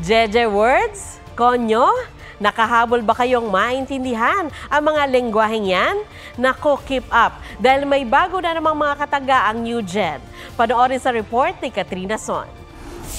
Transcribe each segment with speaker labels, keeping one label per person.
Speaker 1: Jeje words? Konyo? Nakahabol ba kayong maintindihan ang mga lengguwaheng yan? Nako, keep up dahil may bago na namang mga kataga ang New Gen. Panoorin sa report ni Katrina Son.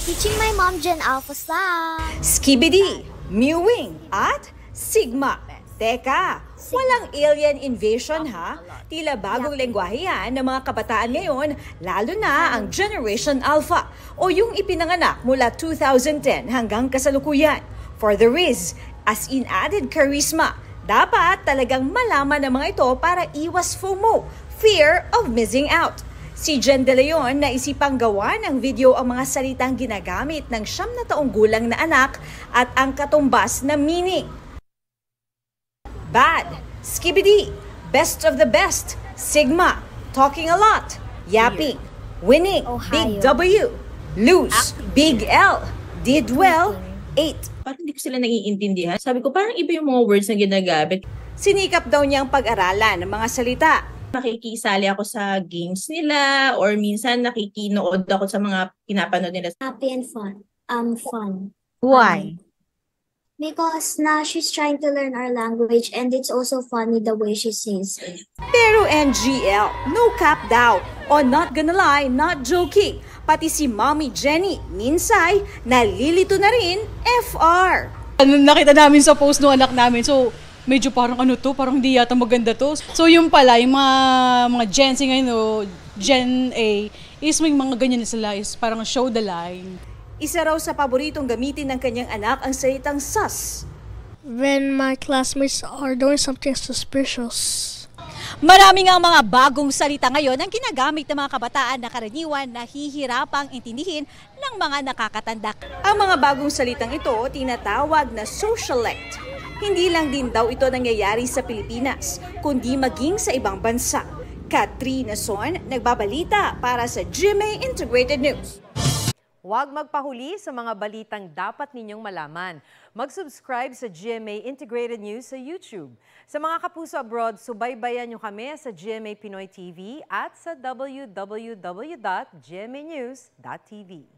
Speaker 2: Teaching my mom Gen Alpha Slang.
Speaker 3: Skibidi, Mewing at Sigma. Teka, walang alien invasion ha? Tila bagong lengguwahe yan ng mga kabataan ngayon, lalo na ang Generation Alpha o yung ipinanganak mula 2010 hanggang kasalukuyan. For the Riz, as in added charisma, dapat talagang malaman ng mga ito para iwas FOMO, fear of missing out. Si Jen De Leon na isipang gawa ng video ang mga salitang ginagamit ng 9 na taong gulang na anak at ang katumbas na meaning. Bad, skibidi, best of the best, Sigma, talking a lot, yapping, winning, big W, lose, big L, did well, 8.
Speaker 4: Parang hindi ko sila naiintindihan. Sabi ko, parang iba yung mga words na ginagamit.
Speaker 3: Sinikap daw niyang pag-aralan ng mga salita.
Speaker 4: Nakikisali ako sa games nila or minsan nakikinood ako sa mga pinapanood nila.
Speaker 2: Happy and fun. Fun.
Speaker 1: Why?
Speaker 2: Because now she's trying to learn our language and it's also funny the way she says it.
Speaker 3: Pero NGL, no cap daw. O not gonna lie, not joking. Pati si Mommy Jenny, minsay, nalilito na rin, FR.
Speaker 5: Nakita namin sa post ng anak namin, so medyo parang ano to, parang hindi yata maganda to. So yung pala, yung mga Gen Z ngayon o Gen A, is may mga ganyan na sila, is parang show the line.
Speaker 3: Isa raw sa paboritong gamitin ng kanyang anak ang salitang sus.
Speaker 6: When my classmates are doing something suspicious.
Speaker 7: Marami nga mga bagong salita ngayon ang ginagamit ng mga kabataan na karaniwan na hihirapang intindihin ng mga nakakatanda.
Speaker 3: Ang mga bagong salitang ito tinatawag na socialect. Hindi lang din daw ito nangyayari sa Pilipinas, kundi maging sa ibang bansa. Katrina Son, nagbabalita para sa GMA Integrated News.
Speaker 8: Huwag magpahuli sa mga balitang dapat ninyong malaman. Mag-subscribe sa GMA Integrated News sa YouTube. Sa mga kapuso abroad, subaybayan nyo kami sa GMA Pinoy TV at sa www.gmanews.tv.